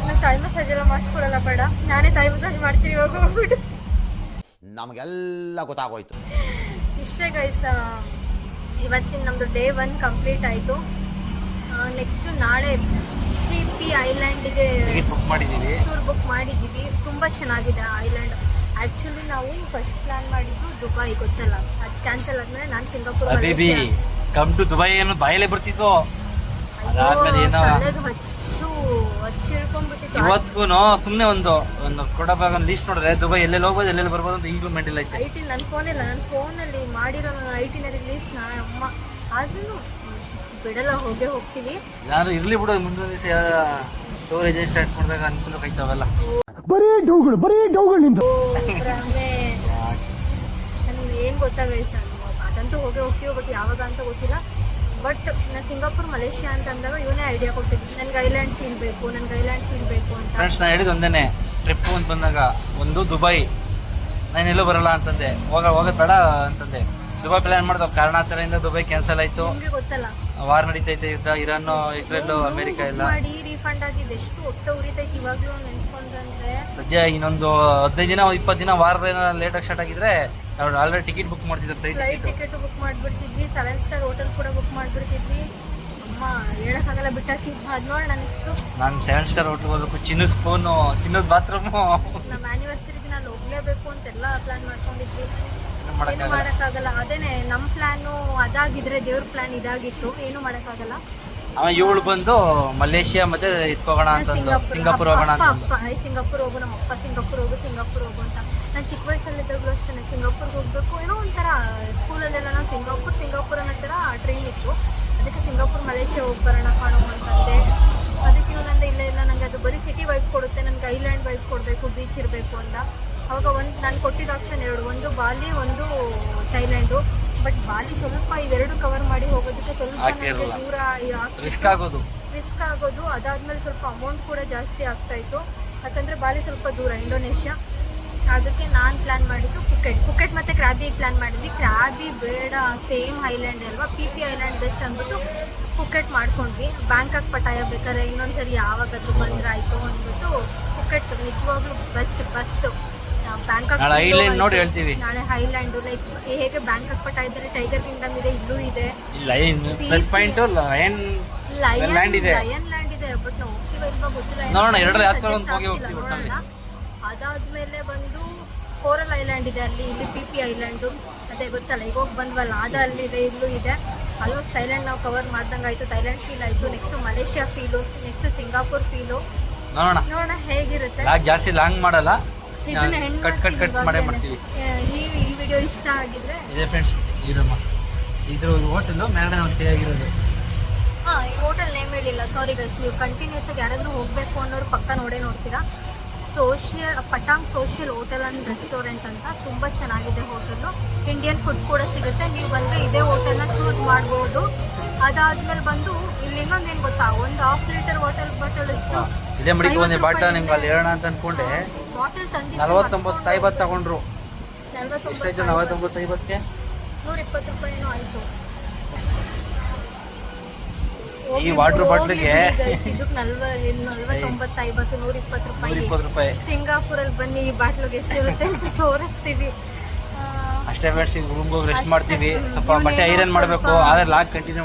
ನಾವು ಥಾಯ್ ಮಸಾಜ್ ಎಲ್ಲ ಮಾಡಿಸ್ಕೊಡಲ್ಲ, ಬೇಡ, ನಾನೇ ಥಾಯ್ ಮಸಾಜ್ ಮಾಡ್ತೀನಿ ಇವಾಗ ಹೋಗ್ಬಿಟ್ಟು. ನಮಗೆಲ್ಲ ಗೊತ್ತಾಗೋಯ್ತು. ಇಷ್ಟೇ ಗೈಸ್, ಇವತ್ತಿನ ನಮ್ಮದು ಡೇ 1 ಕಂಪ್ಲೀಟ್ ಆಯಿತು. ನೆಕ್ಸ್ಟು ನಾಳೆ ಪಿ ಐಲ್ಯಾಂಡಿಗೆ ಬುಕ್ ಮಾಡಿದ್ದೀವಿ, ಟೂರ್ ಬುಕ್ ಮಾಡಿದ್ದೀವಿ. ತುಂಬ ಚೆನ್ನಾಗಿದೆ ಐಲ್ಯಾಂಡ್. ಆ್ಯಕ್ಚುಲಿ ನಾವು ಫಸ್ಟ್ ಪ್ಲಾನ್ ಮಾಡಿದ್ದು ದುಬೈ, ಗೊತ್ತಲ್ಲ, ಅದು ಕ್ಯಾನ್ಸಲ್ ಆದಮೇಲೆ ನಾನು Singapore, baby come to Dubai ಏನು ಬಾಯಲ್ಲೇ ಬರ್ತಿತ್ತು. ಅದಾದ್ಮೇಲೆ ಏನೋ ಹಚ್ಚಿಡ್ಕೊಂಡ್ಬಿಟ್ಟಿತ್ತು. ಇವತ್ತಿಗೂ ಸುಮ್ಮನೆ ಒಂದು ಕೊಡಬಾಗ ಲೀಸ್ಟ್ ನೋಡಿದ್ರೆ ದುಬೈ ಎಲ್ಲೆಲ್ಲಿ ಹೋಗ್ಬೋದು ಎಲ್ಲೆಲ್ಲಿ ಬರ್ಬೋದು ಅಂತ ಇಂಪ್ರೂವ್ಮೆಂಟ್ ಇಲ್ಲ ಐತೆ. ಐಟಿ ನನ್ನ ಫೋನ್ ಇಲ್ಲ, ನನ್ನ ಫೋನಲ್ಲಿ ಮಾಡಿರೋ ಐಟಿನರಿ ಲೀಸ್ಟ್ ಅಮ್ಮ, ಆದ್ರೂ ಬಿಡಲ್ಲ, ಹೋಗ್ತೀವಿ. ನಾನು ಇರ್ಲಿ ಬಿಡು, ಮುಂದಿನ ದಿವಸ ಸ್ಟೋರೇಜ್ ಸ್ಟಾರ್ಟ್ ಮಾಡಿದಾಗ ಅನುಕೂಲ ಆಯ್ತಾವಲ್ಲ. ಬರೀ ಡೌಗಳು ನಿಂದು. ನನಗೆ ಏನು ಗೊತ್ತಾಗೈಸ, ಅದಂತೂ ಹೋಗ್ತೀವಿ, ಬಟ್ ಯಾವಾಗ ಅಂತ ಗೊತ್ತಿಲ್ಲ. ಬಟ್ ನಾನು ಸಿಂಗಾಪುರ್, ಮಲೇಷ್ಯಾ ಅಂತ ಅಂದಾಗ ಇವನೇ ಐಡಿಯಾ ಕೊಟ್ಟಿದ್ದು, ನನಗೆ ಐಲ್ಯಾಂಡ್ ಫೀಲ್ ಬೇಕು ಅಂತ. ಫ್ರೆಂಡ್ಸ್ ನಾನು ಹೇಳಿದ್ದು ಒಂದೇನೆ, ಟ್ರಿಪ್ ಅಂತ ಬಂದಾಗ ಒಂದು ದುಬೈ, ನಾನೆಲ್ಲೂ ಬರಲ್ಲ ಅಂತಂದೆ, ಹೋಗೋದು ಬೇಡ ಅಂತಂದೆ. ದುಬೈ ಪ್ಲಾನ್ ಮಾಡಿದ ಕಾರಣಾಂತರದಿಂದ ದುಬೈ ಕ್ಯಾನ್ಸಲ್ ಆಯ್ತು. ನಿಮಗೆ ಗೊತ್ತಲ್ಲ, ವಾರ್ ನಡೀತೈತೆ, ಯುದ್ಧ, ಇರಾನ್, ಇಸ್ರೇಲ್, ಅಮೆರಿಕ ಎಲ್ಲ ಮಾಡಿ ರೀಫಂಡ್ ಆಗಿದೆ. ಎಷ್ಟು ಹೊಟ್ಟೆ ಉರಿತೈತೆ ಇವಾಗಲೂ ನೆನ್ಸ್ಕೊಂಡ್ರೆ. ಸದ್ಯ ಇನ್ನೊಂದು 15 ದಿನ 20 ದಿನ ವಾರ ಲೇಟಾಗಿ ಸ್ಟಾರ್ಟ್ ಆಗಿದ್ರೆ ನಾವು ಆಲ್ರೆಡಿ ಟಿಕೆಟ್ ಬುಕ್ ಮಾಡ್ತಿದ್ದೆ, ಫ್ಲೈಟ್ ಟಿಕೆಟ್ ಬುಕ್ ಮಾಡಿಬಿಡ್ತಿದ್ವಿ, 7 ಸ್ಟಾರ್ ಹೋಟೆಲ್ ಕೂಡ ಬುಕ್ ಮಾಡಿಬಿಡ್ತಿದ್ವಿ. ಅಮ್ಮ ಹೇಳೋಕ್ಕಾಗಲ್ಲ, ಬಿಟ್ಟಾಕಿ. ಅದು ನೋಡೋಣ ನೆಕ್ಸ್ಟು. ನಾನು 7 ಸ್ಟಾರ್ ಹೋಟೆಲ್ ಹೋಗ್ಬೇಕು, ಚಿನ್ನದ ಫೋನು, ಚಿನ್ನದ ಬಾತ್ರೂಮು. ನಮ್ಮ ಆ್ಯನಿವರ್ಸರಿಗೆ ನಾನು ಹೋಗ್ಲೇಬೇಕು ಅಂತೆಲ್ಲ ಪ್ಲಾನ್ ಮಾಡ್ಕೊಂಡಿದ್ವಿ. ಏನು ಮಾಡೋಕ್ಕಾಗಲ್ಲ. ಅದೇನೆ ನಮ್ಮ ಪ್ಲಾನು ಅದಾಗಿದ್ರೆ, ದೇವ್ರ ಪ್ಲಾನ್ ಇದಾಗಿತ್ತು, ಏನು ಮಾಡೋಕ್ಕಾಗಲ್ಲ. ಇವಳು ಬಂದು ಮಲೇಷ್ಯಾ ಮತ್ತೆ ಇಟ್ಕೋಗೋಣ ಅಂತಂದು, ಸಿಂಗಾಪುರ್ ಹೋಗೋಣ ಅಂತ. ಸಿಂಗಾಪುರ್ ಹೋಗು, ನಮ್ಮ ಅಪ್ಪ ಸಿಂಗಾಪುರ್ ಹೋಗು ಅಂತ. ನಾನು ಚಿಕ್ಕ ವಯಸ್ಸಲ್ಲಿದ್ದಾಗಲೂ ಅಷ್ಟೇ ಸಿಂಗಾಪುರ್ಗೆ ಹೋಗ್ಬೇಕು, ಏನೋ ಒಂಥರ ಸ್ಕೂಲಲ್ಲೆಲ್ಲ ನಾನು ಸಿಂಗಾಪುರ್ ಅನ್ನೋ ಥರ ಟ್ರೈನ್ ಇತ್ತು. ಅದಕ್ಕೆ ಸಿಂಗಾಪುರ್, ಮಲೇಷ್ಯಾ ಹೋಗಿ ಬರೋಣ ಕಾಣೋ ಅಂತಂದೆ. ಅದಕ್ಕೆ ಇವನಂದ ಇಲ್ಲ ನಂಗೆ ಅದು ಬರೀ ಸಿಟಿ ವೈಫ್ ಕೊಡುತ್ತೆ, ನನಗೆ ಐಲ್ಯಾಂಡ್ ವೈಫ್ ಕೊಡಬೇಕು, ಬೀಚ್ ಇರಬೇಕು ಅಂತ. ಅವಾಗ ನಾನು ಕೊಟ್ಟಿದ್ದ ಆಪ್ಷನ್ 2, ಒಂದು ಬಾಲಿ, ಒಂದು ಥೈಲ್ಯಾಂಡು. ಬಟ್ ಬಾಲಿ ಸ್ವಲ್ಪ ಇವೆರಡು ಕವರ್ ಮಾಡಿ ಹೋಗೋದಕ್ಕೆ ಸ್ವಲ್ಪ ನನಗೆ ದೂರ ರಿಸ್ಕ್ ಆಗೋದು. ಅದಾದ್ಮೇಲೆ ಸ್ವಲ್ಪ ಅಮೌಂಟ್ ಕೂಡ ಜಾಸ್ತಿ ಆಗ್ತಾಯಿತ್ತು, ಯಾಕಂದರೆ ಬಾಲಿ ಸ್ವಲ್ಪ ದೂರ, ಇಂಡೋನೇಷ್ಯಾ. ಅದಕ್ಕೆ ನಾನು ಪ್ಲ್ಯಾನ್ ಮಾಡಿದ್ದು ಪುಕೆಟ್ ಮತ್ತು ಕ್ರಾಬಿಗೆ ಪ್ಲ್ಯಾನ್ ಮಾಡಿದ್ವಿ. ಕ್ರಾಬಿ ಬೇಡ, ಸೇಮ್ ಐಲ್ಯಾಂಡ್ ಅಲ್ವಾ, PP ಐಲ್ಯಾಂಡ್ ಬೆಸ್ಟ್ ಅಂದ್ಬಿಟ್ಟು ಪುಕೆಟ್ ಮಾಡ್ಕೊಂಡ್ವಿ. ಬ್ಯಾಂಕಾಕ್ ಪಟಾಯ ಬೇಕಾದ್ರೆ ಇನ್ನೊಂದ್ಸರಿ ಯಾವಾಗಾದ್ರೂ ಬಂದ್ರೆ ಆಯಿತು ಅಂದ್ಬಿಟ್ಟು ಪುಕೆಟ್ ನಿಜವಾಗ್ಲೂ ಬೆಸ್ಟ್. ಬ್ಯಾಂಕಾಕ್ ಐಲ್ಯಾಂಡ್ ನೋಡಿ ಹೇಳ್ತೀವಿ. ನಾಳೆ ಐಲ್ಯಾಂಡು ಲೈಕ್ ಹೇಗೆ ಬ್ಯಾಂಕಾಕ್ ಪಟಾಯದಲ್ಲಿ ಟೈಗರ್ ಕಿಂಗ್ಡಮ್ ಇದೆ, ಇಲ್ಲೂ ಇದೆ. ಪ್ಲಸ್ ಪಾಯಿಂಟ್ ಲಯನ್ ಲ್ಯಾಂಡ್ ಇದೆ. ಬಟ್ ನಾವು ಹೋಗ್ತೀವಿ ಇಲ್ವಾ ಗೊತ್ತಿಲ್ಲ. ನೋಡೋಣ, ಎರಡರ ಯಾವ್ದು ಹೋಗಿ ಹೋಗ್ತೀವಿ. ಅದಾದ್ಮೇಲೆ ಬಂದು ಕೋರಲ್ ಐಲ್ಯಾಂಡ್ ಇದೆ, ಅಲ್ಲಿ ಇಲ್ಲಿ PP ಐಲ್ಯಾಂಡು ಅದೇ ಗೊತ್ತಲ್ಲ, ಈಗ ಹೋಗಿ ಬಂದ್ವಲ್ಲ, ಅದು ಅಲ್ಲಿದೆ, ಇಲ್ಲೂ ಇದೆ. ಆಲ್ಮೋಸ್ಟ್ ಥೈಲ್ಯಾಂಡ್ ನಾವು ಕವರ್ ಮಾಡ್ದಂಗೆ ಆಯಿತು. ಥೈಲ್ಯಾಂಡ್ ಫೀಲ್ ಆಯಿತು, next Malaysia feel, next Singapore feel. ನೋಡೋಣ ಹೇಗಿರುತ್ತೆ. ಜಾಸ್ತಿ ಲಾಂಗ್ ಮಾಡಲ್ಲ, ಇದನ್ನ ಕಟ್ ಮಾಡೇ ಮಾಡ್ತೀವಿ. ಈ ವಿಡಿಯೋ ಇಷ್ಟ ಆಗಿದ್ರೆ ಇದೆ ಫ್ರೆಂಡ್ಸ್, ಇದ್ರ ಹೋಟೆಲ್ ಮೇಲ್ಗಡೆ ನಾವು ಸ್ಟೇ ಆಗಿರೋದು. ಈ ಹೋಟೆಲ್ ನೇಮ್ ಹೇಳಿಲ್ಲ, ಸಾರಿ ಗೈಸ್. ನೀವು ಕಂಟಿನ್ಯೂಸ್ ಆಗಿ ಯಾರಾದ್ರೂ ಹೋಗಬೇಕು ಅನ್ನೋರು ಪಕ್ಕ ನೋಡ್ತೀರಾ. ಪಟಾಂಗ್ ಸೋಷಿಯಲ್ ಹೋಟೆಲ್ ಆ್ಯಂಡ್ ರೆಸ್ಟೋರೆಂಟ್ ಅಂತ, ತುಂಬ ಚೆನ್ನಾಗಿದೆ ಹೋಟೆಲು. ಇಂಡಿಯನ್ ಫುಡ್ ಕೂಡ ಸಿಗುತ್ತೆ. ನೀವು ಬಂದರೆ ಇದೇ ಹೋಟೆಲ್ನ ಚೂಸ್ ಮಾಡ್ಬೋದು. ಅದಾದ್ಮೇಲೆ ಬಂದು ಇಲ್ಲಿ ಇನ್ನೊಂದು ಏನು ಗೊತ್ತಾ, ಒಂದು 1/2 ಲೀಟರ್ ಬಾಟಲ್ ಎಷ್ಟು ಇದೇ ಮಡಿಕೆ ಒಂದು ಬಾಟಲ್ ನಿಮ್ಗೆ ಅಲ್ಲಿ ಹೇಳೋಣ ಅಂತ ಅನ್ಕೊಂಡೆ. ಬಾಟಲ್ ತಂದಿದ್ದು 49-50 ತಗೊಂಡ್ರು. 49 49-50ಕ್ಕೆ 120 ರೂಪಾಯಿನೂ ಆಯಿತು. ಈ ವಾಟರ್ ಬಾಟ್ಲಿಗೆ ಇದಕ್ಕೆ 120 ರೂಪಾಯಿ. ಸಿಂಗಾಪುರಲ್ಲಿ ಬನ್ನಿ, ಈ ಬಾಟ್ಲಿಗೆ ಎಷ್ಟು ಇರುತ್ತೆ ಅಂತ ತೋರಿಸ್ತೀವಿ. ಅಷ್ಟೇ ಫ್ರೆಂಡ್ಸ್, ಈಗ ರೂಮ್ಗೆ ಹೋಗಿ ರೆಸ್ಟ್ ಮಾಡ್ತೀವಿ. ಸ್ವಲ್ಪ ಬಟ್ಟೆ ಐರನ್ ಮಾಡಬೇಕು, ಆದರೆ ಲಾಗ್ ಕಂಟಿನ್ಯೂ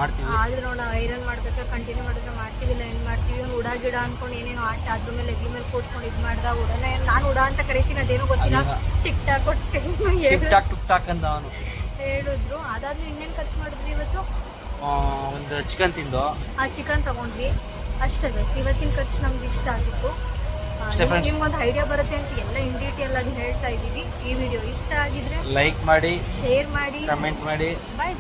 ಮಾಡ್ತೀವಿ. ಆದ್ರೆ ನೋಡ ಐರನ್ ಮಾಡ್ಬೇಕಾ, ಕಂಟಿನ್ಯೂ ಮಾಡಿದ್ರೆ ಮಾಡ್ತೀವಿ, ಇಲ್ಲ ಏನು ಮಾಡ್ತೀವಿ. ಉಡ ಗಿಡ ಅನ್ಕೊಂಡು ಏನೇನೋ ಆಟ ಅದ್ರ ಮೇಲೆ ಎಗ್ಲಿ ಮೇಲೆ ಕೂತ್ಕೊಂಡು ಇದು ಮಾಡ್ದ. ಉಡನೇ ನಾನು ಉಡ ಅಂತ ಕರಿತೀನಿ, ಅದೇನೋ ಗೊತ್ತಿಲ್ಲ. ಟಿಕ್ ಟಾಕ್ ಅಂತ ಅವನು ಹೇಳಿದ್ರು. ಅದಾದ್ಮೇಲೆ ಇನ್ನೇನು ಖರ್ಚು ಮಾಡಿದ್ವಿ ಇವತ್ತು? ಒಂದು ಚಿಕನ್ ತಿಂದು ಚಿಕನ್ ತಗೊಂಡ್ವಿ ಅಷ್ಟೇ ಗೈಸ್. ಇವತ್ತಿನ ಖರ್ಚು ನಮ್ಗೆ ಇಷ್ಟ ಆಗಿತ್ತು. ನಿಮ್ಗೊಂದು ಐಡಿಯಾ ಬರುತ್ತೆ ಅಂತ ಎಲ್ಲ ಇನ್ ಡೀಟೇಲ್ ಆಗಿ ಹೇಳ್ತಾ ಇದ್ದೀವಿ. ಈ ವಿಡಿಯೋ ಇಷ್ಟ ಆಗಿದ್ರೆ ಲೈಕ್ ಮಾಡಿ, ಶೇರ್ ಮಾಡಿ, ಕಮೆಂಟ್ ಮಾಡಿ. ಬಾಯ್.